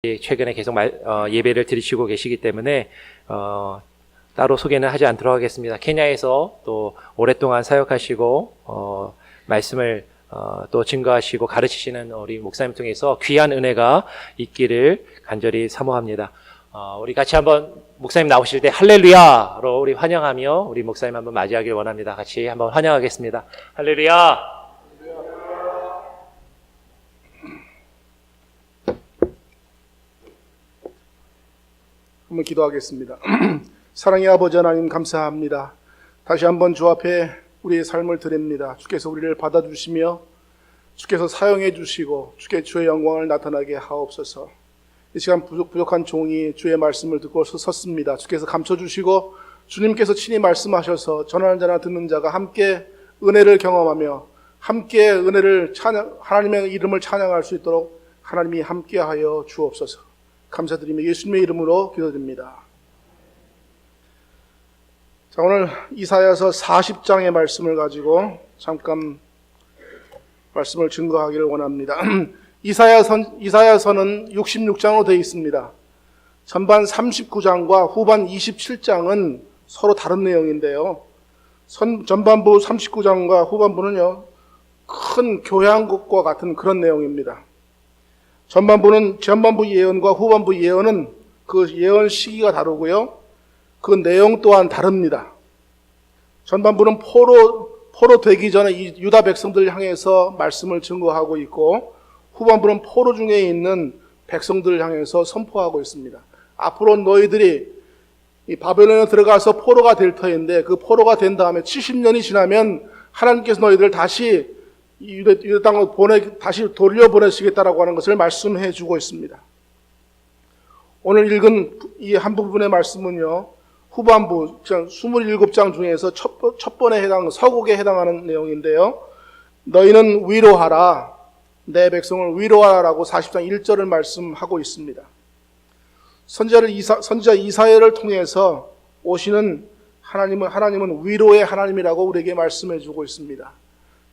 최근에 계속 예배를 드리시고 계시기 때문에 따로 소개는 하지 않도록 하겠습니다. 케냐에서 또 오랫동안 사역하시고 말씀을 또 증거하시고 가르치시는 우리 목사님 통해서 귀한 은혜가 있기를 간절히 사모합니다. 우리 같이 한번 목사님 나오실 때 할렐루야로 우리 환영하며 우리 목사님 한번 맞이하길 원합니다. 같이 한번 환영하겠습니다. 할렐루야. 한번 기도하겠습니다. 사랑의 아버지 하나님 감사합니다. 다시 한번 주 앞에 우리의 삶을 드립니다. 주께서 우리를 받아주시며 주께서 사용해 주시고 주의 영광을 나타나게 하옵소서. 이 시간 부족한 종이 주의 말씀을 듣고 섰습니다. 주께서 감춰주시고 주님께서 친히 말씀하셔서 전하는 자나 듣는 자가 함께 은혜를 경험하며 함께 은혜를 하나님의 이름을 찬양할 수 있도록 하나님이 함께하여 주옵소서. 감사드리며 예수님의 이름으로 기도드립니다. 자, 오늘 이사야서 40장의 말씀을 가지고 잠깐 말씀을 증거하기를 원합니다. 이사야서는 66장으로 되어 있습니다. 전반 39장과 후반 27장은 서로 다른 내용인데요. 전반부 39장과 후반부는요, 큰 교향곡과 같은 그런 내용입니다. 전반부 예언과 후반부 예언은 그 예언 시기가 다르고요. 그 내용 또한 다릅니다. 전반부는 포로 되기 전에 유다 백성들을 향해서 말씀을 증거하고 있고, 후반부는 포로 중에 있는 백성들을 향해서 선포하고 있습니다. 앞으로 너희들이 이 바벨론에 들어가서 포로가 될 터인데, 그 포로가 된 다음에 70년이 지나면 하나님께서 너희들을 다시 유대 땅으로 다시 돌려보내시겠다라고 하는 것을 말씀해 주고 있습니다. 오늘 읽은 이 한 부분의 말씀은요, 후반부 27장 중에서 첫 번에 서곡에 해당하는 내용인데요. 너희는 위로하라, 내 백성을 위로하라라고 40장 1절을 말씀하고 있습니다. 선지자 이사야를 통해서 오시는 하나님은 위로의 하나님이라고 우리에게 말씀해 주고 있습니다.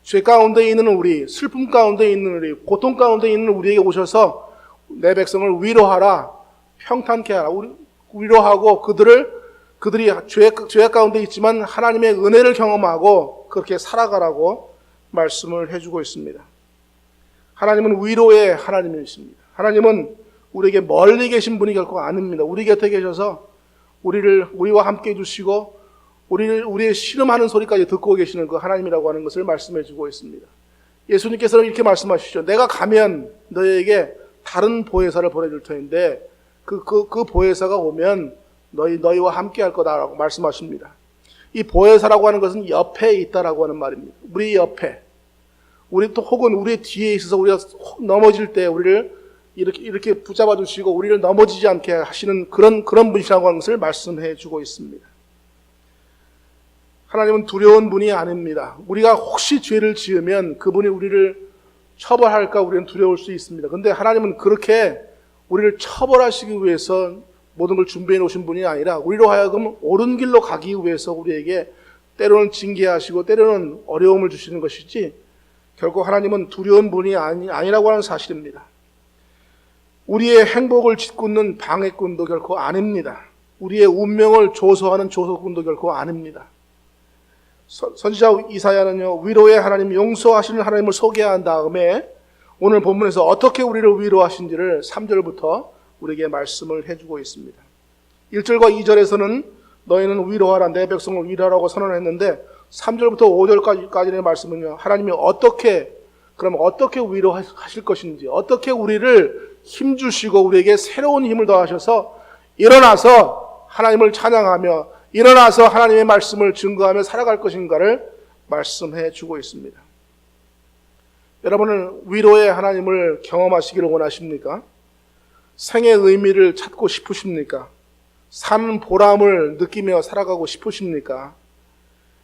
죄 가운데 있는 우리, 슬픔 가운데 있는 우리, 고통 가운데 있는 우리에게 오셔서 내 백성을 위로하라, 평탄케 하라, 위로하고 그들이 죄 가운데 있지만 하나님의 은혜를 경험하고 그렇게 살아가라고 말씀을 해주고 있습니다. 하나님은 위로의 하나님이십니다. 하나님은 우리에게 멀리 계신 분이 결코 아닙니다. 우리 곁에 계셔서 우리와 함께 해주시고 우리의 신음하는 소리까지 듣고 계시는 그 하나님이라고 하는 것을 말씀해 주고 있습니다. 예수님께서는 이렇게 말씀하시죠. 내가 가면 너희에게 다른 보혜사를 보내줄 터인데 그 보혜사가 오면 너희와 함께 할 거다라고 말씀하십니다. 이 보혜사라고 하는 것은 옆에 있다라고 하는 말입니다. 우리 옆에, 혹은 우리 뒤에 있어서 우리가 넘어질 때 우리를 이렇게 붙잡아 주시고 우리를 넘어지지 않게 하시는 그런 분이라고 하는 것을 말씀해 주고 있습니다. 하나님은 두려운 분이 아닙니다. 우리가 혹시 죄를 지으면 그분이 우리를 처벌할까 우리는 두려울 수 있습니다. 그런데 하나님은 그렇게 우리를 처벌하시기 위해서 모든 걸 준비해 놓으신 분이 아니라 우리로 하여금 옳은 길로 가기 위해서 우리에게 때로는 징계하시고 때로는 어려움을 주시는 것이지 결코 하나님은 두려운 분이 아니라고 하는 사실입니다. 우리의 행복을 짓궂는 방해꾼도 결코 아닙니다. 우리의 운명을 조소하는 조소꾼도 결코 아닙니다. 선지자 이사야는요, 위로의 하나님, 용서하시는 하나님을 소개한 다음에 오늘 본문에서 어떻게 우리를 위로하신지를 3절부터 우리에게 말씀을 해주고 있습니다. 1절과 2절에서는 너희는 위로하라, 내 백성을 위로하라고 선언했는데 3절부터 5절까지의 말씀은요, 하나님이 어떻게 위로하실 것인지, 어떻게 우리를 힘주시고 우리에게 새로운 힘을 더하셔서 일어나서 하나님을 찬양하며 일어나서 하나님의 말씀을 증거하며 살아갈 것인가를 말씀해 주고 있습니다. 여러분은 위로의 하나님을 경험하시기를 원하십니까? 생의 의미를 찾고 싶으십니까? 사는 보람을 느끼며 살아가고 싶으십니까?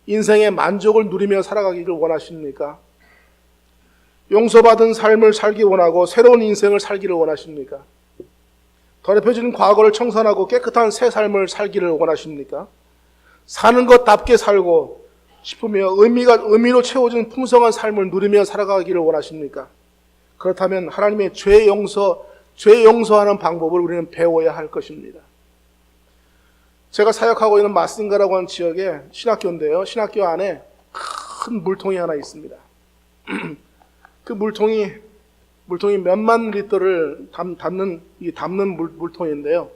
인생의 만족을 누리며 살아가기를 원하십니까? 용서받은 삶을 살기 원하고 새로운 인생을 살기를 원하십니까? 더럽혀진 과거를 청산하고 깨끗한 새 삶을 살기를 원하십니까? 사는 것답게 살고 싶으며 의미로 채워진 풍성한 삶을 누리며 살아가기를 원하십니까? 그렇다면 하나님의 죄 용서, 죄 용서하는 방법을 우리는 배워야 할 것입니다. 제가 사역하고 있는 마신가라고 하는 지역에 신학교인데요. 신학교 안에 큰 물통이 하나 있습니다. 그 물통이 몇만 리터를 담는 물통인데요.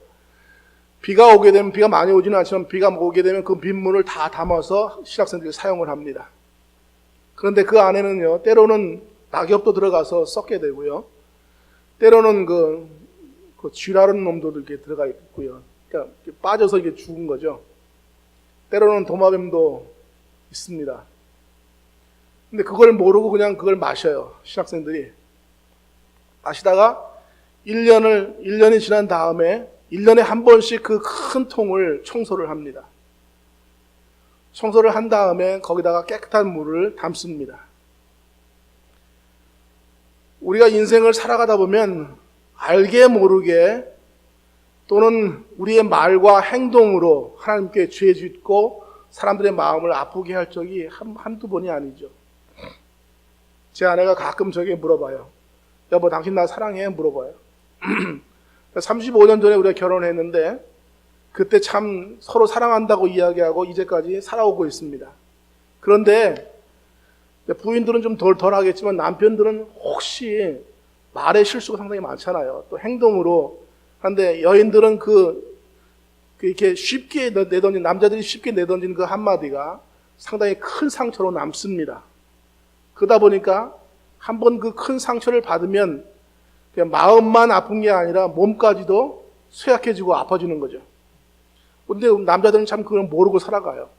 비가 오게 되면, 비가 많이 오지는 않지만 비가 오게 되면 그 빗물을 다 담아서 신학생들이 사용을 합니다. 그런데 그 안에는요, 때로는 낙엽도 들어가서 썩게 되고요. 때로는 그 쥐라는 놈도 이렇게 들어가 있고요. 그러니까 빠져서 이게 죽은 거죠. 때로는 도마뱀도 있습니다. 근데 그걸 모르고 그냥 그걸 마셔요. 신학생들이. 마시다가 1년이 지난 다음에 1년에 한 번씩 그 큰 통을 청소를 합니다. 청소를 한 다음에 거기다가 깨끗한 물을 담습니다. 우리가 인생을 살아가다 보면 알게 모르게 또는 우리의 말과 행동으로 하나님께 죄 짓고 사람들의 마음을 아프게 할 적이 한두 번이 아니죠. 제 아내가 가끔 저에게 물어봐요. 여보, 당신 나 사랑해? 물어봐요. 35년 전에 우리가 결혼했는데 그때 참 서로 사랑한다고 이야기하고 이제까지 살아오고 있습니다. 그런데 부인들은 좀 덜 하겠지만 남편들은 혹시 말의 실수가 상당히 많잖아요. 또 행동으로. 그런데 여인들은 이렇게 쉽게 내던진, 남자들이 쉽게 내던진 그 한마디가 상당히 큰 상처로 남습니다. 그러다 보니까 한번 그 큰 상처를 받으면 그냥 마음만 아픈 게 아니라 몸까지도 쇠약해지고 아파지는 거죠. 근데 남자들은 참 그걸 모르고 살아가요.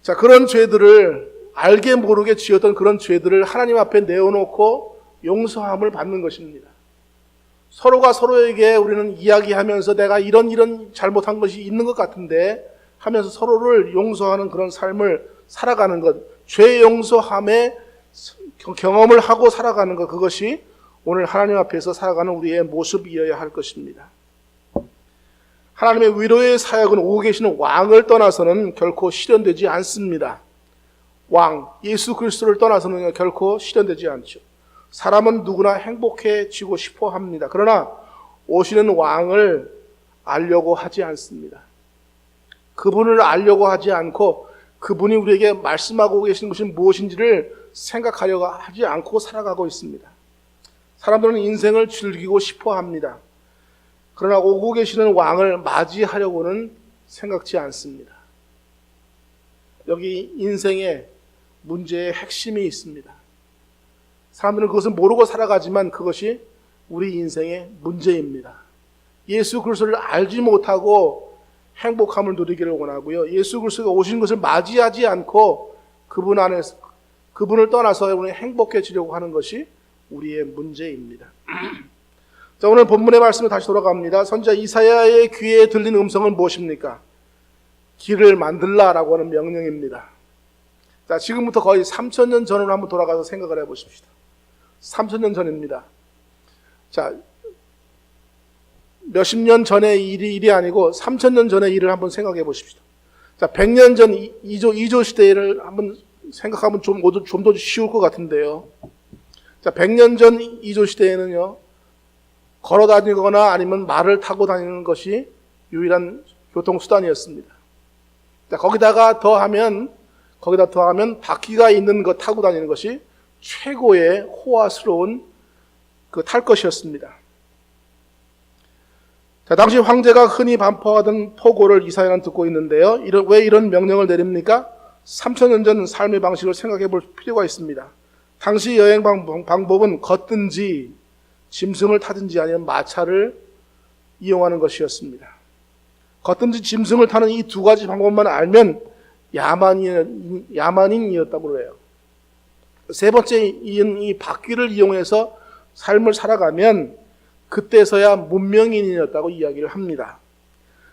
자, 그런 죄들을 알게 모르게 지었던 그런 죄들을 하나님 앞에 내어놓고 용서함을 받는 것입니다. 서로가 서로에게 우리는 이야기하면서 내가 이런 잘못한 것이 있는 것 같은데 하면서 서로를 용서하는 그런 삶을 살아가는 것, 죄 용서함의 경험을 하고 살아가는 것, 그것이 오늘 하나님 앞에서 살아가는 우리의 모습이어야 할 것입니다. 하나님의 위로의 사역은 오고 계시는 왕을 떠나서는 결코 실현되지 않습니다. 왕, 예수 그리스도를 떠나서는 결코 실현되지 않죠. 사람은 누구나 행복해지고 싶어 합니다. 그러나 오시는 왕을 알려고 하지 않습니다. 그분을 알려고 하지 않고 그분이 우리에게 말씀하고 계신 것이 무엇인지를 생각하려고 하지 않고 살아가고 있습니다. 사람들은 인생을 즐기고 싶어 합니다. 그러나 오고 계시는 왕을 맞이하려고는 생각지 않습니다. 여기 인생의 문제의 핵심이 있습니다. 사람들은 그것을 모르고 살아가지만 그것이 우리 인생의 문제입니다. 예수 그리스도를 알지 못하고 행복함을 누리기를 원하고요. 예수 그리스도가 오신 것을 맞이하지 않고 그분 안에서 그분을 떠나서 우리 행복해지려고 하는 것이 우리의 문제입니다. 자, 오늘 본문의 말씀에 다시 돌아갑니다. 선지자 이사야의 귀에 들린 음성은 무엇입니까? 길을 만들라라고 하는 명령입니다. 자, 지금부터 거의 3,000년 전으로 한번 돌아가서 생각을 해보십시다. 3,000년 전입니다. 자, 몇십 년 전의 일이 아니고 3,000년 전의 일을 한번 생각해 보십시다. 자, 100년 전 이조 시대를 한번 생각하면 좀 더 쉬울 것 같은데요. 자, 100년 전 이조 시대에는요, 걸어 다니거나 아니면 말을 타고 다니는 것이 유일한 교통수단이었습니다. 자, 거기다 더하면 바퀴가 있는 것 타고 다니는 것이 최고의 호화스러운 탈 것이었습니다. 자, 당시 황제가 흔히 반포하던 포고를 이사야는 듣고 있는데요. 왜 이런 명령을 내립니까? 3,000년 전 삶의 방식을 생각해 볼 필요가 있습니다. 당시 여행 방법은 걷든지 짐승을 타든지 아니면 마차를 이용하는 것이었습니다. 걷든지 짐승을 타는 이 두 가지 방법만 알면 야만인이었다고 해요. 세 번째 이 바퀴를 이용해서 삶을 살아가면 그때서야 문명인이었다고 이야기를 합니다.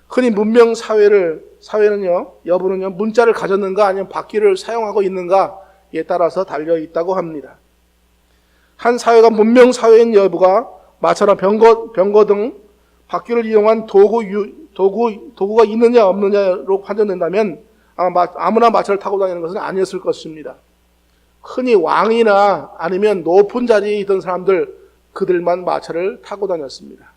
흔히 문명 사회는요, 여부는요, 문자를 가졌는가 아니면 바퀴를 사용하고 있는가에 따라서 달려 있다고 합니다. 한 사회가 문명 사회인 여부가 마차나 병거 등 바퀴를 이용한 도구가 있느냐 없느냐로 판단된다면 아무나 마차를 타고 다니는 것은 아니었을 것입니다. 흔히 왕이나 아니면 높은 자리에 있던 사람들, 그들만 마차를 타고 다녔습니다.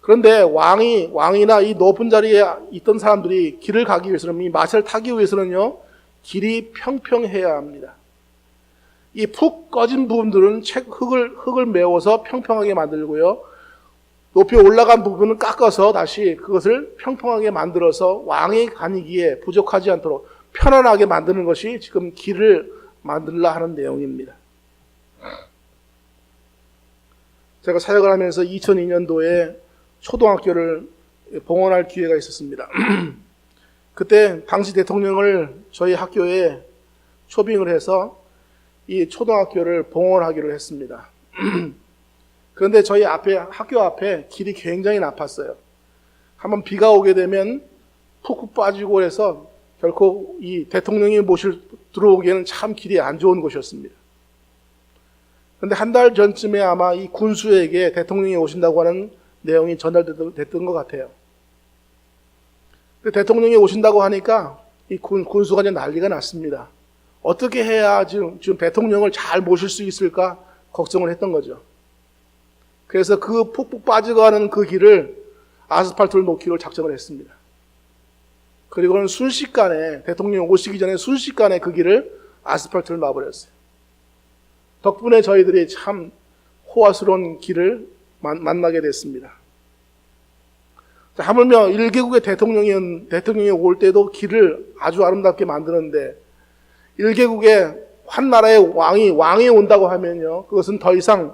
그런데 왕이나 이 높은 자리에 있던 사람들이 길을 가기 위해서는, 이 마차를 타기 위해서는요, 길이 평평해야 합니다. 이 푹 꺼진 부분들은 흙을 메워서 평평하게 만들고요, 높이 올라간 부분은 깎아서 다시 그것을 평평하게 만들어서 왕이 다니기에 부족하지 않도록 편안하게 만드는 것이 지금 길을 만들라 하는 내용입니다. 제가 사역을 하면서 2002년도에 초등학교를 봉헌할 기회가 있었습니다. 그때 당시 대통령을 저희 학교에 초빙을 해서 이 초등학교를 봉헌하기로 했습니다. 그런데 저희 학교 앞에 길이 굉장히 나빴어요. 한번 비가 오게 되면 푹푹 빠지고 해서 결코 이 대통령이 들어오기에는 참 길이 안 좋은 곳이었습니다. 그런데 한 달 전쯤에 아마 이 군수에게 대통령이 오신다고 하는 내용이 전달됐던 것 같아요. 대통령이 오신다고 하니까 이 군수가 이제 난리가 났습니다. 어떻게 해야 지금 대통령을 잘 모실 수 있을까 걱정을 했던 거죠. 그래서 그 푹푹 빠져가는 그 길을 아스팔트를 놓기로 작정을 했습니다. 그리고는 순식간에, 대통령 오시기 전에 순식간에 그 길을 아스팔트를 놔버렸어요. 덕분에 저희들이 참 호화스러운 길을 만나게 됐습니다. 하물며 1개국의 대통령이 올 때도 길을 아주 아름답게 만드는데, 1개국의 한 나라의 왕이 온다고 하면요, 그것은 더 이상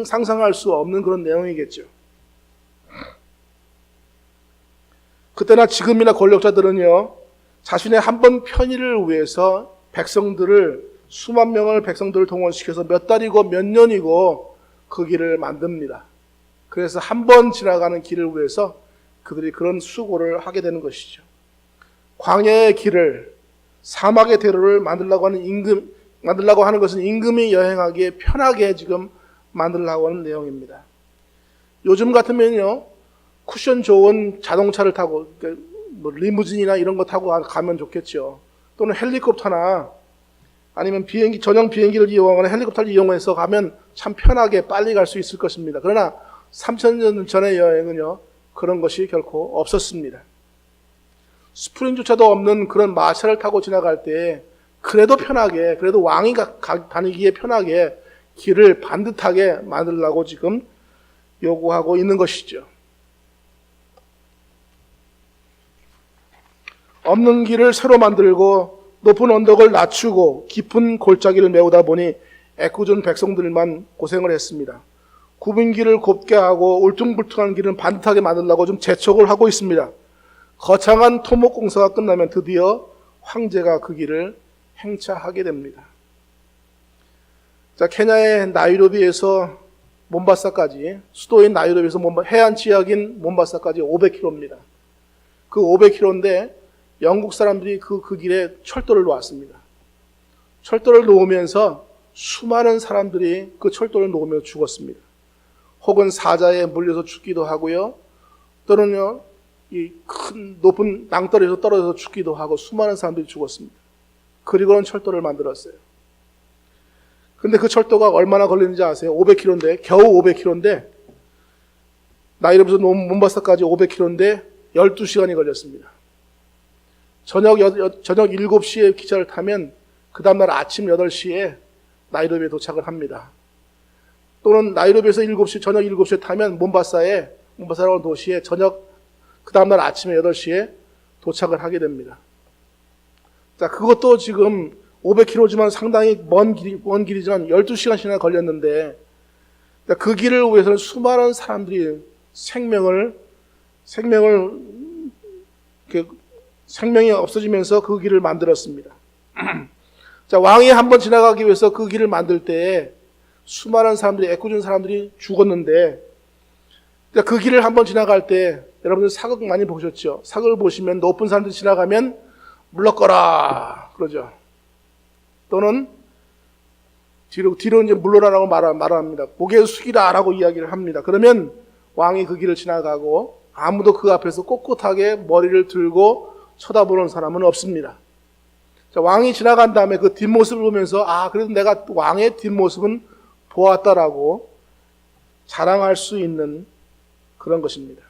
상상할 수 없는 그런 내용이겠죠. 그때나 지금이나 권력자들은요, 자신의 한 번 편의를 위해서 수만 명의 백성들을 동원시켜서 몇 달이고 몇 년이고 그 길을 만듭니다. 그래서 한 번 지나가는 길을 위해서 그들이 그런 수고를 하게 되는 것이죠. 광야의 길을, 사막의 대로를 만들라고 하는 것은 임금이 여행하기에 편하게 지금 만들려고 하는 내용입니다. 요즘 같으면요, 쿠션 좋은 자동차를 타고, 뭐 리무진이나 이런 거 타고 가면 좋겠죠. 또는 헬리콥터나 아니면 전용 비행기를 이용하거나 헬리콥터를 이용해서 가면 참 편하게 빨리 갈 수 있을 것입니다. 그러나 3000년 전의 여행은요, 그런 것이 결코 없었습니다. 스프링조차도 없는 그런 마차를 타고 지나갈 때 그래도 편하게, 그래도 왕이 다니기에 편하게 길을 반듯하게 만들라고 지금 요구하고 있는 것이죠. 없는 길을 새로 만들고 높은 언덕을 낮추고 깊은 골짜기를 메우다 보니 애꿎은 백성들만 고생을 했습니다. 굽은 길을 곱게 하고 울퉁불퉁한 길은 반듯하게 만들려고 좀 재촉을 하고 있습니다. 거창한 토목 공사가 끝나면 드디어 황제가 그 길을 행차하게 됩니다. 자, 케냐의 나이로비에서 몬바사까지, 수도인 나이로비에서 해안 지역인 몬바사까지 500km입니다. 그 500km인데 영국 사람들이 그 길에 철도를 놓았습니다. 철도를 놓으면서 수많은 사람들이 그 철도를 놓으며 죽었습니다. 혹은 사자에 물려서 죽기도 하고요. 또는요, 이 큰 높은 낭떠러지에서 떨어져서 죽기도 하고 수많은 사람들이 죽었습니다. 그리고는 철도를 만들었어요. 근데 그 철도가 얼마나 걸리는지 아세요? 500km인데, 겨우 500km인데, 나이로비에서 몬바사까지 500km인데 12시간이 걸렸습니다. 저녁 7시에 기차를 타면 그 다음날 아침 8시에 나이로비에 도착을 합니다. 또는 나이로비에서 저녁 7시에 타면 몬바사라는 도시에 그 다음날 아침에 8시에 도착을 하게 됩니다. 자, 그것도 지금 500km지만 상당히 먼 길이지만 12시간씩이나 걸렸는데, 그 길을 위해서는 수많은 사람들이 생명이 없어지면서 그 길을 만들었습니다. 자, 왕이 한번 지나가기 위해서 그 길을 만들 때 수많은 사람들이, 애꿎은 사람들이 죽었는데, 그 길을 한번 지나갈 때 여러분들 사극 많이 보셨죠? 사극을 보시면 높은 사람들이 지나가면 물러거라 그러죠. 또는 뒤로 이제 물러나라고 말합니다. 고개 숙이라라고 이야기를 합니다. 그러면 왕이 그 길을 지나가고 아무도 그 앞에서 꼿꼿하게 머리를 들고 쳐다보는 사람은 없습니다. 자, 왕이 지나간 다음에 그 뒷모습을 보면서 그래도 내가 왕의 뒷모습은 보았다라고 자랑할 수 있는 그런 것입니다.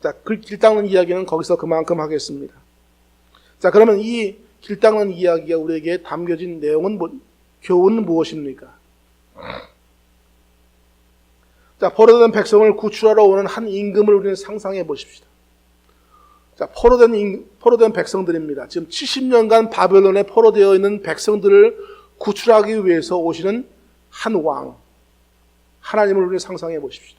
자, 길 닦는 이야기는 거기서 그만큼 하겠습니다. 자, 그러면 이 길 닦는 이야기가 우리에게 담겨진 내용은 교훈은 무엇입니까? 자, 포로된 백성을 구출하러 오는 한 임금을 우리는 상상해 보십시다. 자, 포로된 백성들입니다. 지금 70년간 바벨론에 포로되어 있는 백성들을 구출하기 위해서 오시는 한 왕, 하나님을 우리는 상상해 보십시오.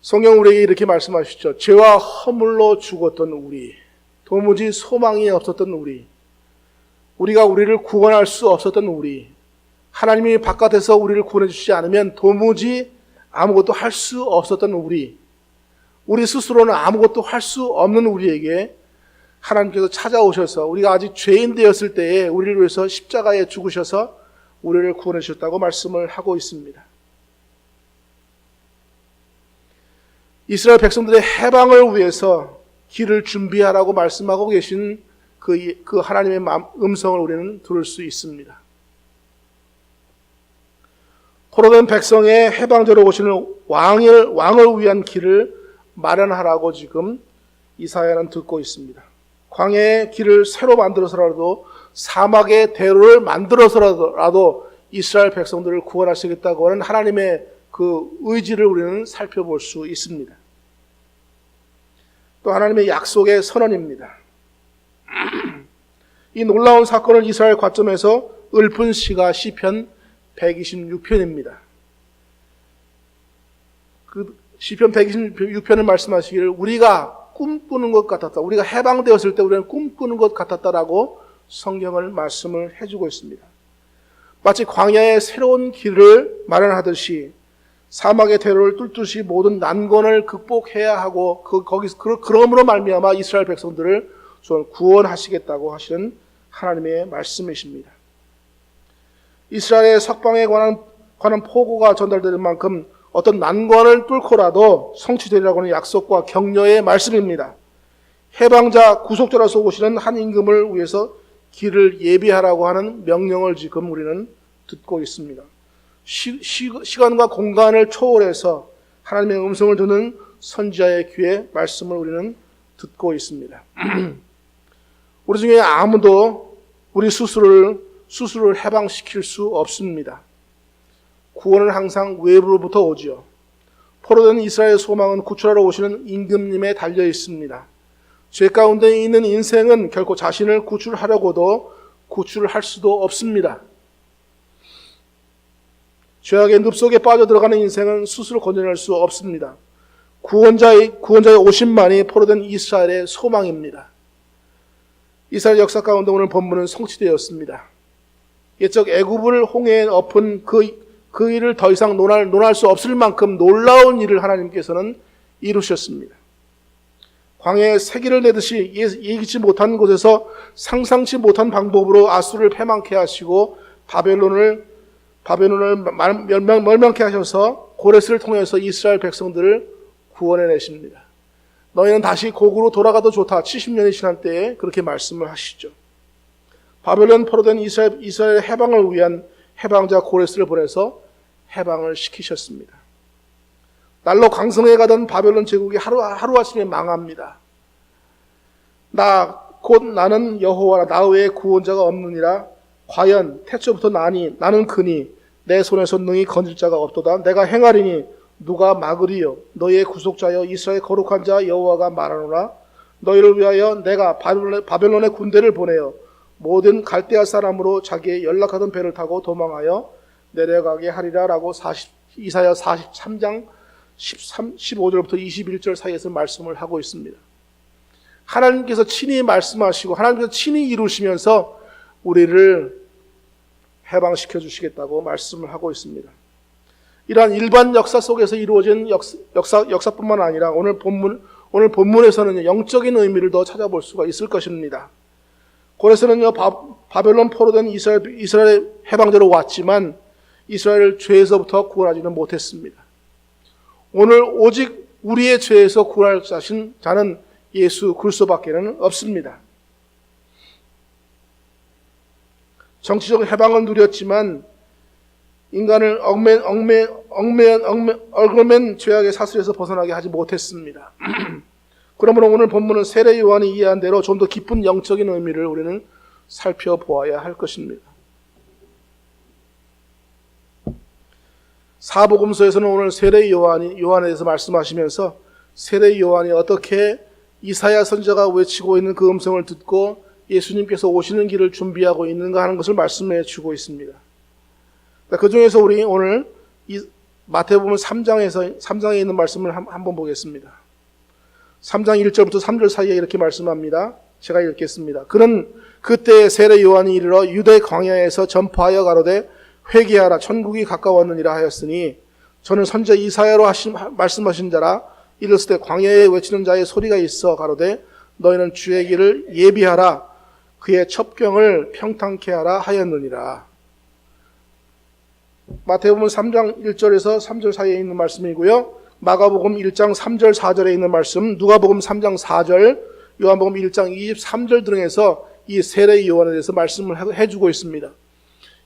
성경 우리에게 이렇게 말씀하시죠. 죄와 허물로 죽었던 우리, 도무지 소망이 없었던 우리가 우리를 구원할 수 없었던 우리, 하나님이 바깥에서 우리를 구원해 주시지 않으면 도무지 아무것도 할 수 없었던 우리 스스로는 아무것도 할 수 없는 우리에게 하나님께서 찾아오셔서 우리가 아직 죄인 되었을 때에 우리를 위해서 십자가에 죽으셔서 우리를 구원해 주셨다고 말씀을 하고 있습니다. 이스라엘 백성들의 해방을 위해서 길을 준비하라고 말씀하고 계신 그 하나님의 음성을 우리는 들을 수 있습니다. 포로된 백성의 해방자로 오시는 왕을 위한 길을 마련하라고 지금 이사야는 듣고 있습니다. 광야의 길을 새로 만들어서라도, 사막의 대로를 만들어서라도 이스라엘 백성들을 구원하시겠다고 하는 하나님의 그 의지를 우리는 살펴볼 수 있습니다. 또 하나님의 약속의 선언입니다. 이 놀라운 사건을 이스라엘 관점에서 읊은 시가 시편 126편입니다. 그 시편 126편을 말씀하시기를 우리가 꿈꾸는 것 같았다. 우리가 해방되었을 때 우리는 꿈꾸는 것 같았다라고 성경을 말씀을 해주고 있습니다. 마치 광야의 새로운 길을 마련하듯이 사막의 대로를 뚫듯이 모든 난관을 극복해야 하고 그러므로 말미암아 이스라엘 백성들을 구원하시겠다고 하시는 하나님의 말씀이십니다. 이스라엘의 석방에 관한 포고가 전달되는 만큼 어떤 난관을 뚫고라도 성취되리라고 하는 약속과 격려의 말씀입니다. 해방자, 구속자로서 오시는 한 임금을 위해서 길을 예비하라고 하는 명령을 지금 우리는 듣고 있습니다. 시간과 공간을 초월해서 하나님의 음성을 듣는 선지자의 귀에 말씀을 우리는 듣고 있습니다. 우리 중에 아무도 우리 스스로를 해방시킬 수 없습니다. 구원은 항상 외부로부터 오지요. 포로된 이스라엘의 소망은 구출하러 오시는 임금님에 달려 있습니다. 죄 가운데 있는 인생은 결코 자신을 구출하려고도 구출을 할 수도 없습니다. 죄악의 늪속에 빠져들어가는 인생은 스스로 건져낼 수 없습니다. 구원자의 오심만이 포로된 이스라엘의 소망입니다. 이스라엘 역사 가운데 오늘 본문은 성취되었습니다. 옛적 애굽을 홍해에 엎은 그 일을 더 이상 논할 수 없을 만큼 놀라운 일을 하나님께서는 이루셨습니다. 광야에 새길을 내듯이 예기치 못한 곳에서 상상치 못한 방법으로 아수를 패망케 하시고 바벨론을 멸망케 하셔서 고레스를 통해서 이스라엘 백성들을 구원해내십니다. 너희는 다시 고국으로 돌아가도 좋다. 70년이 지난 때에 그렇게 말씀을 하시죠. 바벨론 포로된 이스라엘 해방을 위한 해방자 고레스를 보내서 해방을 시키셨습니다. 날로 강성해 가던 바벨론 제국이 하루아침에 망합니다. 나는 여호와라, 나 외에 구원자가 없느니라. 과연 태초부터 나는 그니 내 손에서 능히 건질 자가 없도다. 내가 행하리니 누가 막으리요. 너희의 구속자여 이스라엘 거룩한 자 여호와가 말하노라. 너희를 위하여 내가 바벨론의 군대를 보내어 모든 갈대아 사람으로 자기의 연락하던 배를 타고 도망하여 내려가게 하리라 라고 이사야 43장 15절부터 21절 사이에서 말씀을 하고 있습니다. 하나님께서 친히 말씀하시고 하나님께서 친히 이루시면서 우리를 해방시켜 주시겠다고 말씀을 하고 있습니다. 이러한 일반 역사 속에서 이루어진 역사뿐만 아니라 오늘 본문에서는 영적인 의미를 더 찾아볼 수가 있을 것입니다. 고레스는요, 바벨론 포로된 이스라엘 해방자로 왔지만 이스라엘을 죄에서부터 구원하지는 못했습니다. 오늘 오직 우리의 죄에서 구원할 자는 예수 그리스도밖에는 없습니다. 정치적 해방을 누렸지만 인간을 얽매인 죄악의 사슬에서 벗어나게 하지 못했습니다. 그러므로 오늘 본문은 세례 요한이 이해한 대로 좀 더 깊은 영적인 의미를 우리는 살펴보아야 할 것입니다. 사복음서에서는 오늘 세례 요한에 대해서 말씀하시면서 세례 요한이 어떻게 이사야 선지자가 외치고 있는 그 음성을 듣고 예수님께서 오시는 길을 준비하고 있는가 하는 것을 말씀해 주고 있습니다. 그 중에서 우리 오늘 마태복음 3장에 있는 말씀을 한번 보겠습니다. 3장 1절부터 3절 사이에 이렇게 말씀합니다. 제가 읽겠습니다. 그는 그때 세례 요한이 이르러 유대 광야에서 전파하여 가로되 회개하라 천국이 가까웠느니라 하였으니 저는 선지자 이사야로 말씀하신 자라 이르시되 광야에 외치는 자의 소리가 있어 가로되 너희는 주의 길을 예비하라 그의 첩경을 평탄케 하라 하였느니라. 마태복음 3장 1절에서 3절 사이에 있는 말씀이고요. 마가복음 1장 3절 4절에 있는 말씀, 누가복음 3장 4절, 요한복음 1장 23절 등에서 이 세례 요한에 대해서 말씀을 해주고 있습니다.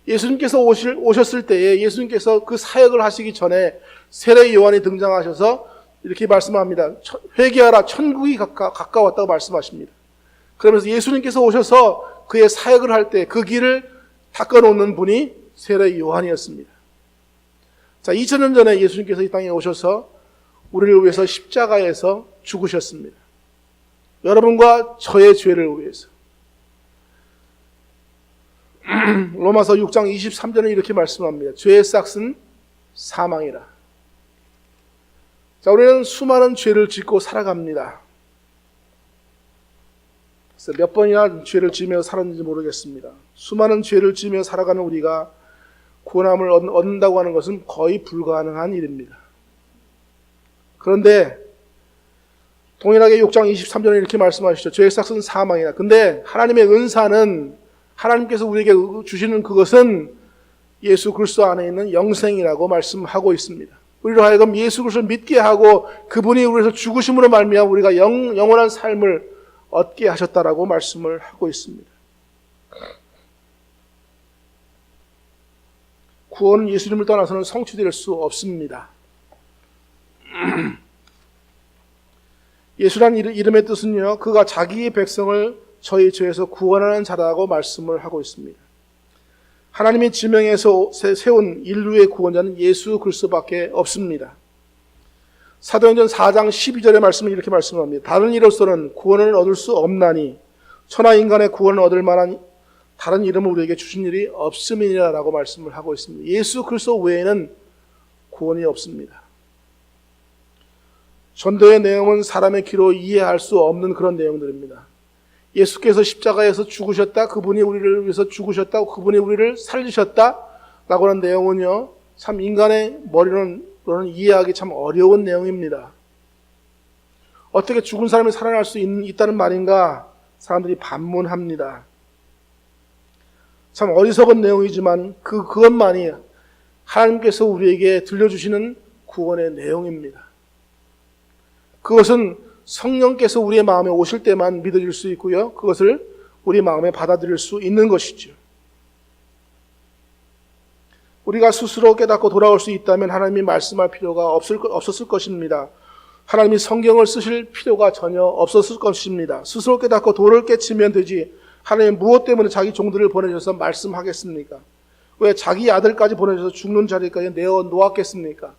예수님께서 오셨을 때에 예수님께서 그 사역을 하시기 전에 세례 요한이 등장하셔서 이렇게 말씀합니다. 회개하라 천국이 가까웠다고 말씀하십니다. 그러면서 예수님께서 오셔서 그의 사역을 할 때 그 길을 닦아놓는 분이 세례 요한이었습니다. 자, 2000년 전에 예수님께서 이 땅에 오셔서 우리를 위해서 십자가에서 죽으셨습니다. 여러분과 저의 죄를 위해서. 로마서 6장 23절은 이렇게 말씀합니다. 죄의 싹은 사망이라. 자, 우리는 수많은 죄를 짓고 살아갑니다. 그래서 몇 번이나 죄를 지으며 살았는지 모르겠습니다. 수많은 죄를 지으며 살아가는 우리가 구원함을 얻는다고 하는 것은 거의 불가능한 일입니다. 그런데 동일하게 6장 23절에 이렇게 말씀하시죠. 죄의 싹은 사망이다. 근데 하나님의 은사는 하나님께서 우리에게 주시는 그것은 예수 그리스도 안에 있는 영생이라고 말씀하고 있습니다. 우리로 하여금 예수 그리스도를 믿게 하고 그분이 우리에서 죽으심으로 말미암아 우리가 영원한 삶을 얻게 하셨다라고 말씀을 하고 있습니다. 구원은 예수님을 떠나서는 성취될 수 없습니다. 예수란 이름의 뜻은요, 그가 자기의 백성을 저희 죄에서 구원하는 자라고 말씀을 하고 있습니다. 하나님이 지명해서 세운 인류의 구원자는 예수 그리스도밖에 없습니다. 사도행전 4장 12절의 말씀을 이렇게 말씀합니다. 다른 이로서는 구원을 얻을 수 없나니 천하 인간의 구원을 얻을 만한 다른 이름을 우리에게 주신 일이 없음이니라라고 말씀을 하고 있습니다. 예수 그리스도 외에는 구원이 없습니다. 전도의 내용은 사람의 귀로 이해할 수 없는 그런 내용들입니다. 예수께서 십자가에서 죽으셨다, 그분이 우리를 위해서 죽으셨다, 그분이 우리를 살리셨다라고 하는 내용은요, 참 인간의 머리로는 이해하기 참 어려운 내용입니다. 어떻게 죽은 사람이 살아날 수 있다는 말인가? 사람들이 반문합니다. 참 어리석은 내용이지만 그것만이 하나님께서 우리에게 들려주시는 구원의 내용입니다. 그것은 성령께서 우리의 마음에 오실 때만 믿어질 수 있고요. 그것을 우리 마음에 받아들일 수 있는 것이죠. 우리가 스스로 깨닫고 돌아올 수 있다면 하나님이 말씀할 필요가 없었을 것입니다. 하나님이 성경을 쓰실 필요가 전혀 없었을 것입니다. 스스로 깨닫고 도를 깨치면 되지 하나님 무엇 때문에 자기 종들을 보내셔서 말씀하겠습니까? 왜 자기 아들까지 보내셔서 죽는 자리까지 내어 놓았겠습니까?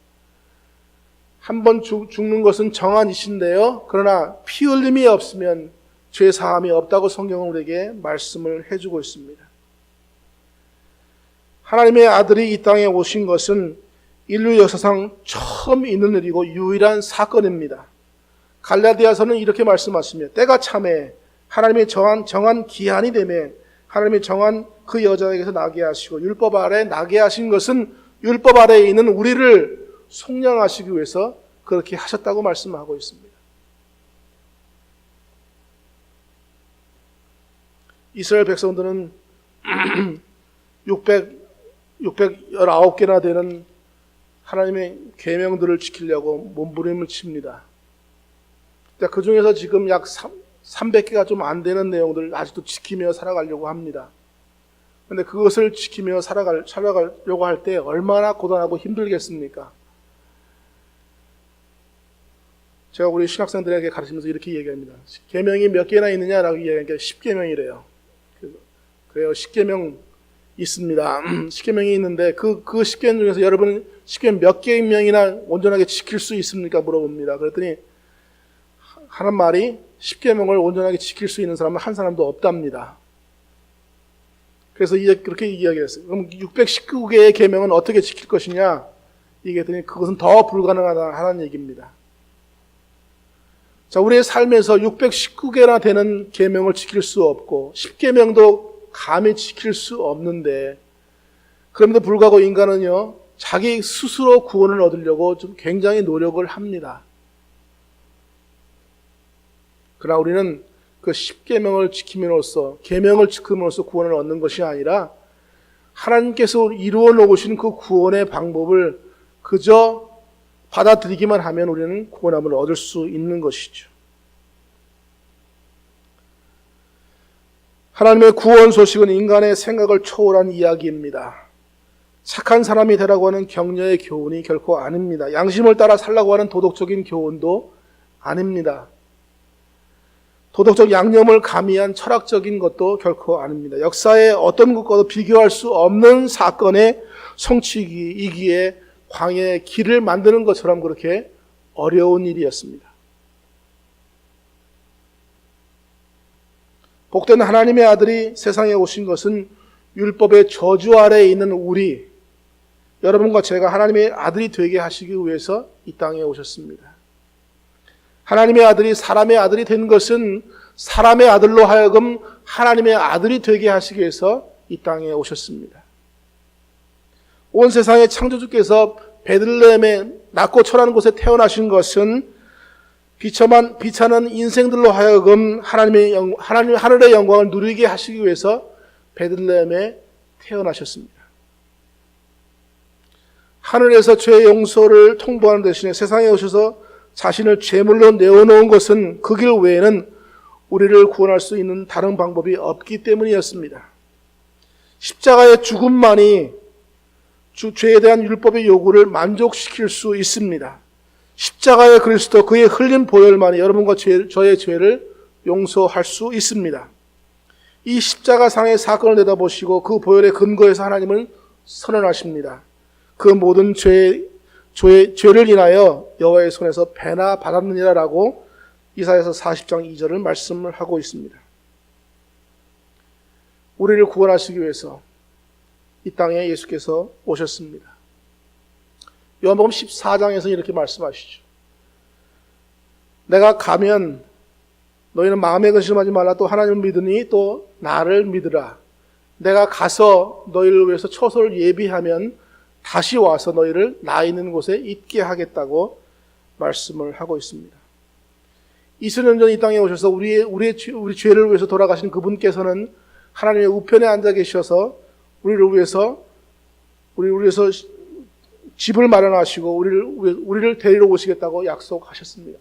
한번 죽는 것은 정한 이신데요. 그러나 피 흘림이 없으면 죄 사함이 없다고 성경은 우리에게 말씀을 해주고 있습니다. 하나님의 아들이 이 땅에 오신 것은 인류 역사상 처음 있는 일이고 유일한 사건입니다. 갈라디아서는 이렇게 말씀하십니다. 때가 참에 하나님의 정한 기한이 되매 하나님이 정한 그 여자에게서 나게 하시고 율법 아래 나게 하신 것은 율법 아래에 있는 우리를 속량하시기 위해서 그렇게 하셨다고 말씀하고 있습니다. 이스라엘 백성들은 619개나 되는 하나님의 계명들을 지키려고 몸부림을 칩니다. 그 중에서 지금 약 300개가 좀 안 되는 내용들을 아직도 지키며 살아가려고 합니다. 근데 그것을 지키며 살아가려고 할 때 얼마나 고단하고 힘들겠습니까? 제가 우리 신학생들에게 가르치면서 이렇게 얘기합니다. 계명이 몇 개나 있느냐라고 이야기하니까 10계명이래요. 그래요. 10계명 있습니다. 10계명이 있는데 그 10계명 중에서 여러분은 10계명 몇 계명이나 온전하게 지킬 수 있습니까? 물어봅니다. 그랬더니 하는 말이 10계명을 온전하게 지킬 수 있는 사람은 한 사람도 없답니다. 그래서 그렇게 이야기했어요. 그럼 619개의 계명은 어떻게 지킬 것이냐? 얘기했더니 그것은 더 불가능하다는 얘기입니다. 자, 우리의 삶에서 619개나 되는 계명을 지킬 수 없고 10계명도 감히 지킬 수 없는데, 그럼에도 불구하고 인간은요, 자기 스스로 구원을 얻으려고 좀 굉장히 노력을 합니다. 그러나 우리는 그 10계명을 지킴으로써, 계명을 지킴으로써 구원을 얻는 것이 아니라 하나님께서 이루어 놓으신 그 구원의 방법을 그저 받아들이기만 하면 우리는 구원함을 얻을 수 있는 것이죠. 하나님의 구원 소식은 인간의 생각을 초월한 이야기입니다. 착한 사람이 되라고 하는 격려의 교훈이 결코 아닙니다. 양심을 따라 살라고 하는 도덕적인 교훈도 아닙니다. 도덕적 양념을 가미한 철학적인 것도 결코 아닙니다. 역사의 어떤 것과도 비교할 수 없는 사건의 성취이기에 광야의 길을 만드는 것처럼 그렇게 어려운 일이었습니다. 복된 하나님의 아들이 세상에 오신 것은 율법의 저주 아래에 있는 우리, 여러분과 제가 하나님의 아들이 되게 하시기 위해서 이 땅에 오셨습니다. 하나님의 아들이 사람의 아들이 된 것은 사람의 아들로 하여금 하나님의 아들이 되게 하시기 위해서 이 땅에 오셨습니다. 온 세상의 창조주께서 베들레헴에 낮고 천한 곳에 태어나신 것은 비참한 인생들로 하여금 하늘의 영광을 누리게 하시기 위해서 베들레헴에 태어나셨습니다. 하늘에서 죄의 용서를 통보하는 대신에 세상에 오셔서 자신을 제물로 내어놓은 것은 그 길 외에는 우리를 구원할 수 있는 다른 방법이 없기 때문이었습니다. 십자가의 죽음만이 죄에 대한 율법의 요구를 만족시킬 수 있습니다. 십자가의 그리스도, 그의 흘린 보혈만이 여러분과 저의 죄를 용서할 수 있습니다. 이 십자가상의 사건을 내다보시고 그 보혈의 근거에서 하나님은 선언하십니다. 그 모든 죄를 인하여 여호와의 손에서 배나 받았느니라라고 이사야서 40장 2절을 말씀을 하고 있습니다. 우리를 구원하시기 위해서 이 땅에 예수께서 오셨습니다. 요한복음 14장에서 이렇게 말씀하시죠. 내가 가면 너희는 마음에 근심하지 말라. 또 하나님을 믿으니 또 나를 믿으라. 내가 가서 너희를 위해서 처소를 예비하면 다시 와서 너희를 나 있는 곳에 있게 하겠다고 말씀을 하고 있습니다. 2000년 전 이 땅에 오셔서 우리 죄를 위해서 돌아가신 그분께서는 하나님의 우편에 앉아 계셔서 우리를 위해서 집을 마련하시고 우리를 데리러 오시겠다고 약속하셨습니다.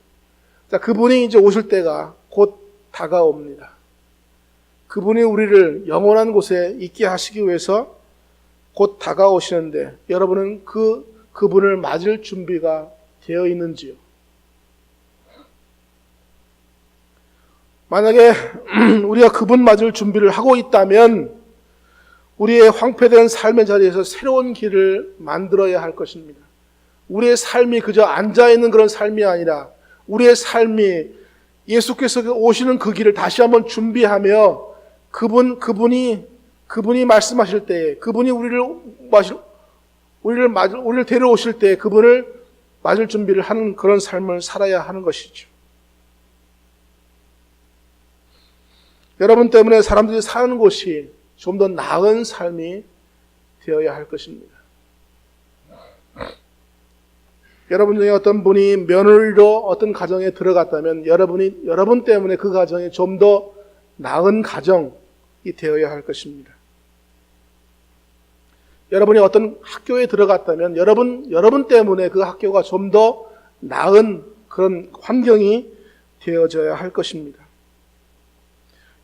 자, 그분이 이제 오실 때가 곧 다가옵니다. 그분이 우리를 영원한 곳에 있게 하시기 위해서 곧 다가오시는데 여러분은 그분을 맞을 준비가 되어 있는지요? 만약에 우리가 그분 맞을 준비를 하고 있다면 우리의 황폐된 삶의 자리에서 새로운 길을 만들어야 할 것입니다. 우리의 삶이 그저 앉아있는 그런 삶이 아니라 우리의 삶이 예수께서 오시는 그 길을 다시 한번 준비하며 그분이 말씀하실 때, 그분이 우리를 데려오실 때 그분을 맞을 준비를 하는 그런 삶을 살아야 하는 것이죠. 여러분 때문에 사람들이 사는 곳이 좀 더 나은 삶이 되어야 할 것입니다. 여러분 중에 어떤 분이 며느리로 어떤 가정에 들어갔다면 여러분 때문에 그 가정이 좀 더 나은 가정이 되어야 할 것입니다. 여러분이 어떤 학교에 들어갔다면 여러분 때문에 그 학교가 좀 더 나은 그런 환경이 되어져야 할 것입니다.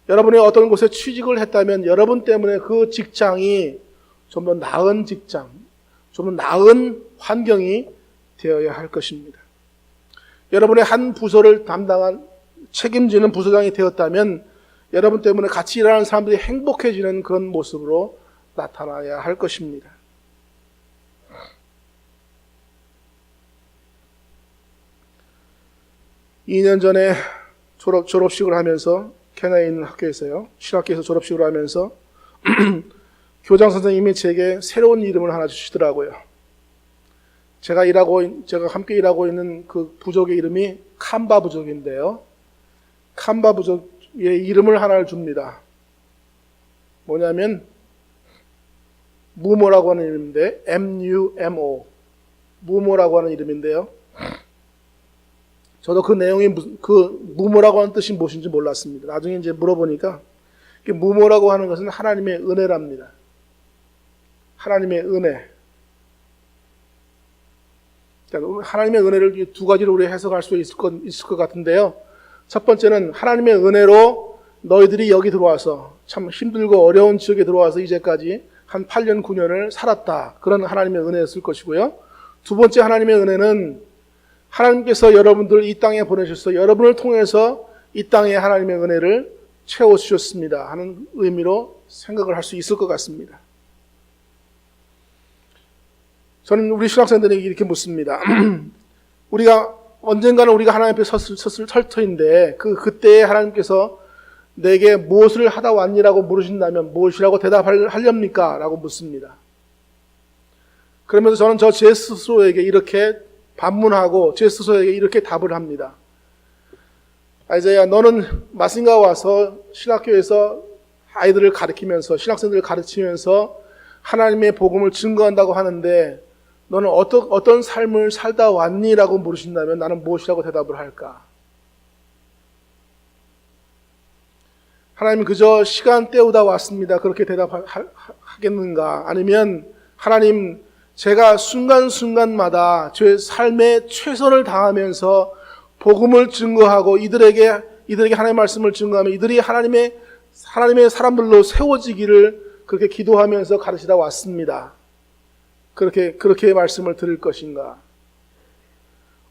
여러분이 어떤 곳에 취직을 했다면 여러분 때문에 그 직장이 좀 더 나은 직장, 좀 더 나은 환경이 되어야 할 것입니다. 여러분의 한 부서를 책임지는 부서장이 되었다면 여러분 때문에 같이 일하는 사람들이 행복해지는 그런 모습으로 나타나야 할 것입니다. (2년) 전에 졸업식을 하면서 캐나다에 있는 학교에서요, 신학교에서 졸업식을 하면서 교장 선생님이 제게 새로운 이름을 하나 주시더라고요. 제가 함께 일하고 있는 그 부족의 이름이 캄바 부족인데요. 캄바 부족의 이름을 하나를 줍니다. 뭐냐면 무모라고 하는 이름인데, MUMO, 무모라고 하는 이름인데요. 저도 그 내용이 무모라고 하는 뜻이 무엇인지 몰랐습니다. 나중에 이제 물어보니까 무모라고 하는 것은 하나님의 은혜랍니다. 하나님의 은혜. 하나님의 은혜를 두 가지로 우리 해석할 수 있을 것 같은데요. 첫 번째는 하나님의 은혜로 너희들이 여기 들어와서 참 힘들고 어려운 지역에 들어와서 이제까지 한 8년, 9년을 살았다. 그런 하나님의 은혜였을 것이고요. 두 번째 하나님의 은혜는 하나님께서 여러분들 이 땅에 보내셔서 여러분을 통해서 이 땅에 하나님의 은혜를 채워주셨습니다 하는 의미로 생각을 할 수 있을 것 같습니다. 저는 우리 신학생들에게 이렇게 묻습니다. 언젠가는 우리가 하나님 앞에 섰을 터인데 그때에 하나님께서 내게 무엇을 하다 왔니라고 물으신다면 무엇이라고 대답하렵니까? 라고 묻습니다. 그러면서 저는 제 스스로에게 이렇게 반문하고 제 스스로에게 이렇게 답을 합니다. 아이자야, 너는 마신가 와서 신학교에서 아이들을 가르치면서, 신학생들을 가르치면서 하나님의 복음을 증거한다고 하는데 너는 어떤 삶을 살다 왔니? 라고 물으신다면 나는 무엇이라고 대답을 할까? 하나님 그저 시간 때우다 왔습니다. 그렇게 대답하겠는가? 아니면 하나님 제가 순간순간마다 제 삶에 최선을 다하면서 복음을 증거하고 이들에게 하나님의 말씀을 증거하며 이들이 하나님의 사람들로 세워지기를 그렇게 기도하면서 가르치다 왔습니다. 그렇게 말씀을 드릴 것인가?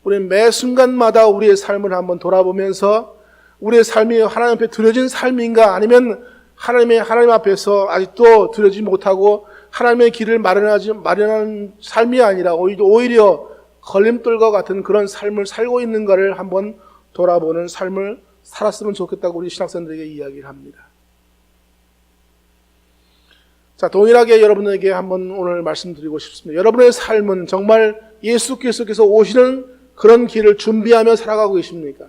우리는 매 순간마다 우리의 삶을 한번 돌아보면서 우리의 삶이 하나님 앞에 드려진 삶인가? 아니면 하나님 앞에서 아직도 드려지지 못하고 하나님의 길을 마련하는 삶이 아니라 오히려 걸림돌과 같은 그런 삶을 살고 있는가를 한번 돌아보는 삶을 살았으면 좋겠다고 우리 신학생들에게 이야기를 합니다. 자, 동일하게 여러분에게 한번 오늘 말씀드리고 싶습니다. 여러분의 삶은 정말 예수께서 오시는 그런 길을 준비하며 살아가고 계십니까?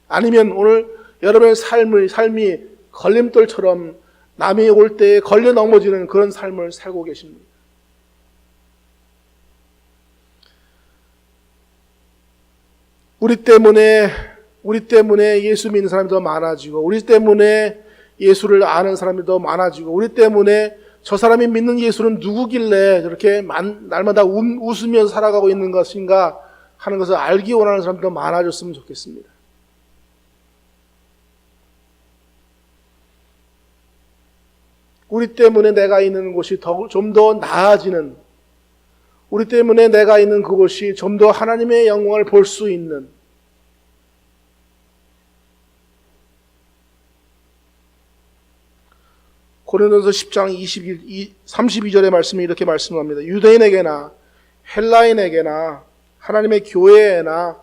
아니면 오늘 여러분의 삶이 걸림돌처럼 남이 올 때에 걸려 넘어지는 그런 삶을 살고 계십니까? 우리 때문에 예수 믿는 사람이 더 많아지고, 우리 때문에 예수를 아는 사람이 더 많아지고, 우리 때문에 저 사람이 믿는 예수는 누구길래 저렇게 날마다 웃으면서 살아가고 있는 것인가 하는 것을 알기 원하는 사람이 더 많아졌으면 좋겠습니다. 우리 때문에 내가 있는 곳이 좀 더 나아지는, 우리 때문에 내가 있는 그곳이 좀 더 하나님의 영광을 볼 수 있는, 고린도서 10장 32절의 말씀이 이렇게 말씀합니다. 유대인에게나 헬라인에게나 하나님의 교회에나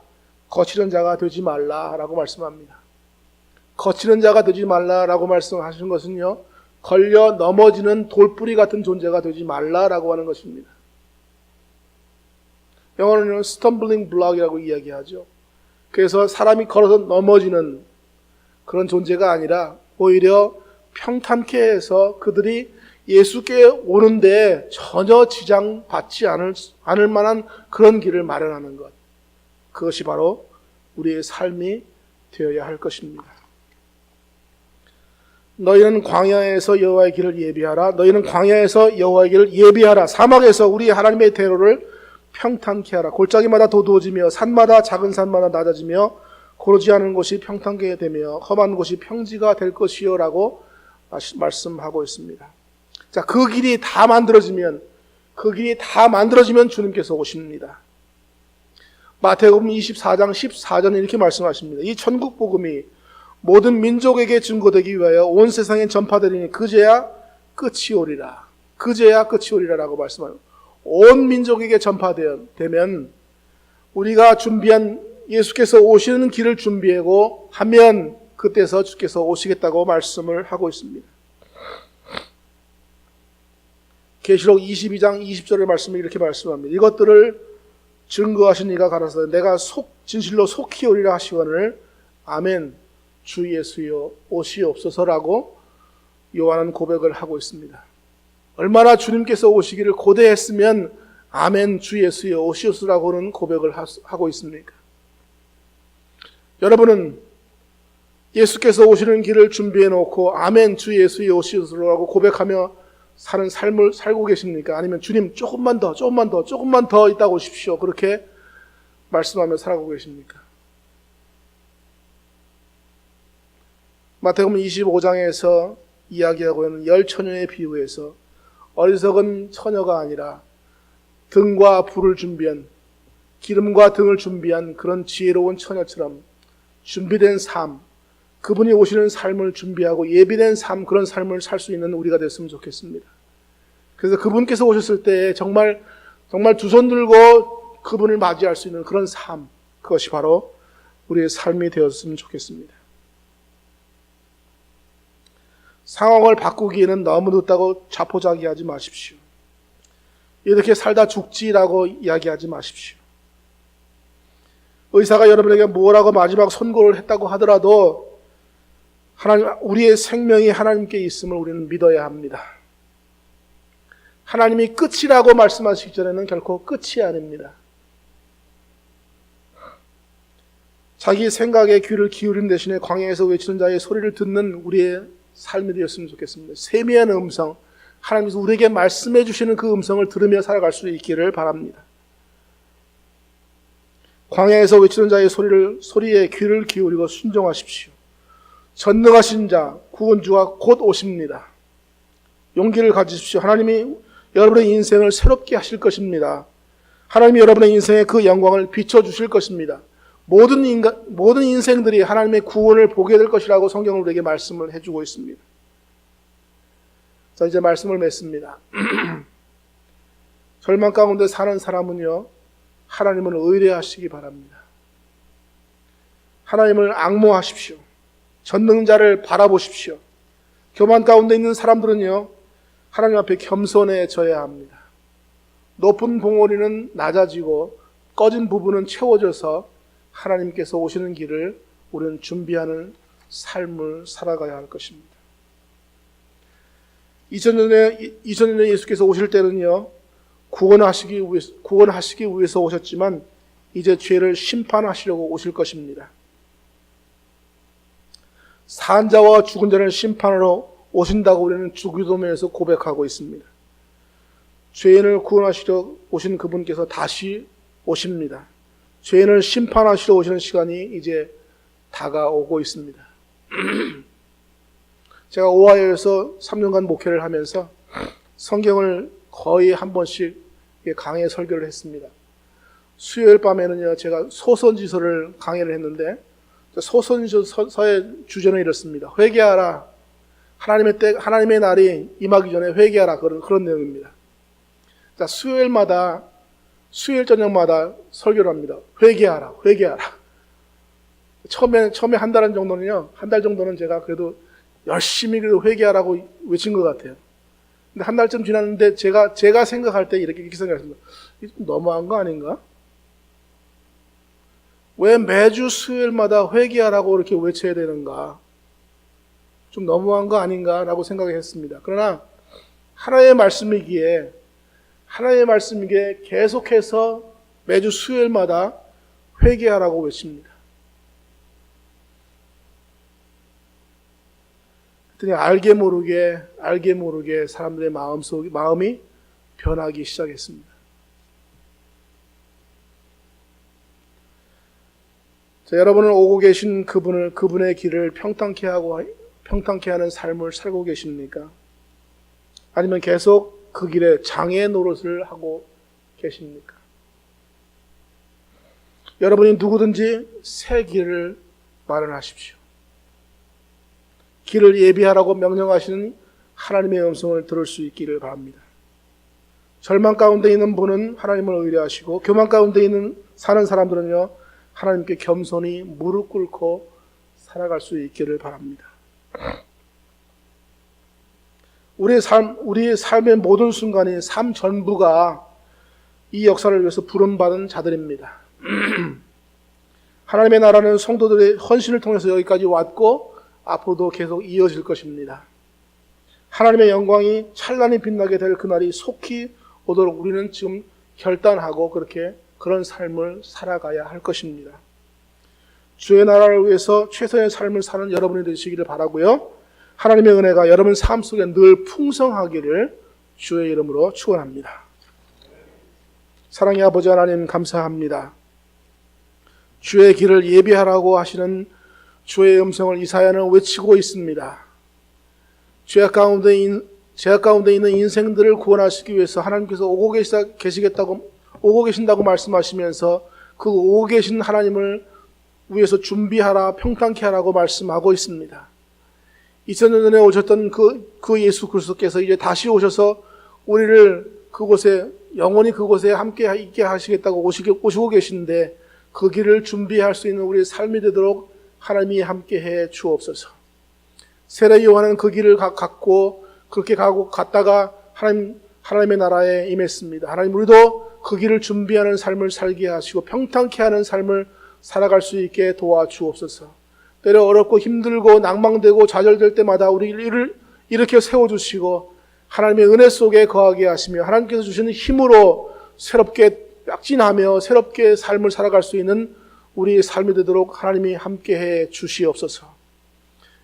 거칠은 자가 되지 말라라고 말씀합니다. 거칠은 자가 되지 말라라고 말씀하신 것은요, 걸려 넘어지는 돌뿌리 같은 존재가 되지 말라라고 하는 것입니다. 영어로는 스텀블링 블록이라고 이야기하죠. 그래서 사람이 걸어서 넘어지는 그런 존재가 아니라 오히려 평탄케 해서 그들이 예수께 오는데 전혀 지장받지 않을 만한 그런 길을 마련하는 것. 그것이 바로 우리의 삶이 되어야 할 것입니다. 너희는 광야에서 여호와의 길을 예비하라. 너희는 광야에서 여호와의 길을 예비하라. 사막에서 우리 하나님의 대로를 평탄케 하라. 골짜기마다 도두어지며 산마다 작은 산마다 낮아지며 고르지 않은 곳이 평탄하게 되며 험한 곳이 평지가 될 것이요 라고 말씀하고 있습니다. 자, 그 길이 다 만들어지면 주님께서 오십니다. 마태복음 24장 14절에 이렇게 말씀하십니다. 이 천국 복음이 모든 민족에게 증거되기 위하여 온 세상에 전파되리니 그제야 끝이 오리라. 그제야 끝이 오리라라고 말씀합니다. 온 민족에게 전파되면 우리가 준비한 예수께서 오시는 길을 준비하고 하면 그때서 주께서 오시겠다고 말씀을 하고 있습니다. 계시록 22장 20절의 말씀을 이렇게 말씀합니다. 이것들을 증거하신 이가 가라사대 내가 진실로 속히 오리라 하시거늘 아멘 주 예수여 오시옵소서라고 요한은 고백을 하고 있습니다. 얼마나 주님께서 오시기를 고대했으면 아멘 주 예수여 오시옵소서라고는 고백을 하고 있습니까? 여러분은 예수께서 오시는 길을 준비해 놓고 아멘 주 예수여 오시옵소서라고 고백하며 사는 삶을 살고 계십니까? 아니면 주님 조금만 더 있다가 오십시오 그렇게 말씀하며 살아가고 계십니까? 마태복음 25장에서 이야기하고 있는 10처녀의 비유에서 어리석은 처녀가 아니라 등과 불을 준비한 기름과 등을 준비한 그런 지혜로운 처녀처럼 준비된 삶, 그분이 오시는 삶을 준비하고 예비된 삶, 그런 삶을 살 수 있는 우리가 됐으면 좋겠습니다. 그래서 그분께서 오셨을 때 정말 두 손 들고 그분을 맞이할 수 있는 그런 삶, 그것이 바로 우리의 삶이 되었으면 좋겠습니다. 상황을 바꾸기에는 너무 늦다고 자포자기하지 마십시오. 이렇게 살다 죽지라고 이야기하지 마십시오. 의사가 여러분에게 뭐라고 마지막 선고를 했다고 하더라도 우리의 생명이 하나님께 있음을 우리는 믿어야 합니다. 하나님이 끝이라고 말씀하시기 전에는 결코 끝이 아닙니다. 자기 생각에 귀를 기울인 대신에 광야에서 외치는 자의 소리를 듣는 우리의 삶이 되었으면 좋겠습니다. 세미한 음성, 하나님께서 우리에게 말씀해 주시는 그 음성을 들으며 살아갈 수 있기를 바랍니다. 광야에서 외치는 자의 소리에 귀를 기울이고 순종하십시오. 전능하신 자, 구원주가 곧 오십니다. 용기를 가지십시오. 하나님이 여러분의 인생을 새롭게 하실 것입니다. 하나님이 여러분의 인생에 그 영광을 비춰주실 것입니다. 모든 인생들이 하나님의 구원을 보게 될 것이라고 성경은 우리에게 말씀을 해주고 있습니다. 자, 이제 말씀을 맺습니다. 절망 가운데 사는 사람은요, 하나님을 의뢰하시기 바랍니다. 하나님을 앙모하십시오. 전능자를 바라보십시오. 교만 가운데 있는 사람들은요, 하나님 앞에 겸손해져야 합니다. 높은 봉우리는 낮아지고 꺼진 부분은 채워져서 하나님께서 오시는 길을 우리는 준비하는 삶을 살아가야 할 것입니다. 2000년에 예수께서 오실 때는요, 구원하시기 위해서 오셨지만 이제 죄를 심판하시려고 오실 것입니다. 산 자와 죽은 자를 심판하러 오신다고 우리는 주기도문에서 고백하고 있습니다. 죄인을 구원하시려 오신 그분께서 다시 오십니다. 죄인을 심판하시러 오시는 시간이 이제 다가오고 있습니다. 제가 오하이오에서 3년간 목회를 하면서 성경을 거의 한 번씩 강의 설교를 했습니다. 수요일 밤에는요, 제가 소선지서를 강의를 했는데, 소선지서의 주제는 이렇습니다. 회개하라. 하나님의 날이 임하기 전에 회개하라. 그런 내용입니다. 자, 수요일 저녁마다 설교를 합니다. 회개하라. 처음에 한 달 정도는 제가 그래도 열심히 회개하라고 외친 것 같아요. 근데 한 달쯤 지났는데 제가 생각할 때 이렇게 생각했습니다. 너무한 거 아닌가? 왜 매주 수요일마다 회개하라고 이렇게 외쳐야 되는가? 좀 너무한 거 아닌가라고 생각했습니다. 그러나 하나님의 말씀이기에 계속해서 매주 수요일마다 회개하라고 외칩니다. 그랬더니 알게 모르게 사람들의 마음이 변하기 시작했습니다. 자, 여러분은 오고 계신 그분의 길을 평탄케 하는 삶을 살고 계십니까? 아니면 계속 그 길에 장애 노릇을 하고 계십니까? 여러분이 누구든지 새 길을 마련하십시오. 길을 예비하라고 명령하시는 하나님의 음성을 들을 수 있기를 바랍니다. 절망 가운데 있는 분은 하나님을 의뢰하시고 교만 가운데 사는 사람들은요, 하나님께 겸손히 무릎 꿇고 살아갈 수 있기를 바랍니다. 우리의 삶의 모든 순간이 삶 전부가 이 역사를 위해서 부름받은 자들입니다. 하나님의 나라는 성도들의 헌신을 통해서 여기까지 왔고 앞으로도 계속 이어질 것입니다. 하나님의 영광이 찬란히 빛나게 될 그날이 속히 오도록 우리는 지금 결단하고 그런 삶을 살아가야 할 것입니다. 주의 나라를 위해서 최선의 삶을 사는 여러분이 되시기를 바라고요. 하나님의 은혜가 여러분 삶 속에 늘 풍성하기를 주의 이름으로 축원합니다. 사랑의 아버지 하나님 감사합니다. 주의 길을 예비하라고 하시는 주의 음성을 이사야는 외치고 있습니다. 죄악 가운데 있는 인생들을 구원하시기 위해서 하나님께서 오고 계신다고 말씀하시면서 그 오고 계신 하나님을 위해서 준비하라, 평탄케 하라고 말씀하고 있습니다. 2000년 전에 오셨던 그 예수 그리스도께서 이제 다시 오셔서 우리를 그곳에 영원히 그곳에 함께 있게 하시겠다고 오시고 계신데 그 길을 준비할 수 있는 우리의 삶이 되도록 하나님이 함께 해 주옵소서. 세례 요한은 그 길을 갔고 그렇게 갔다가 하나님의 나라에 임했습니다. 하나님 우리도 그 길을 준비하는 삶을 살게 하시고 평탄케 하는 삶을 살아갈 수 있게 도와주옵소서. 때로 어렵고 힘들고 낭망되고 좌절될 때마다 우리를 이렇게 세워주시고 하나님의 은혜 속에 거하게 하시며 하나님께서 주시는 힘으로 새롭게 약진하며 새롭게 삶을 살아갈 수 있는 우리의 삶이 되도록 하나님이 함께해 주시옵소서.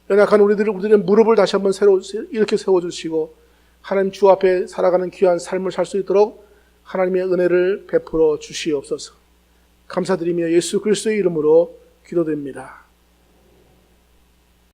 연약한 우리들의 무릎을 다시 한번 이렇게 세워주시고 하나님 주 앞에 살아가는 귀한 삶을 살 수 있도록 하나님의 은혜를 베풀어 주시옵소서. 감사드리며 예수 그리스도의 이름으로 기도드립니다.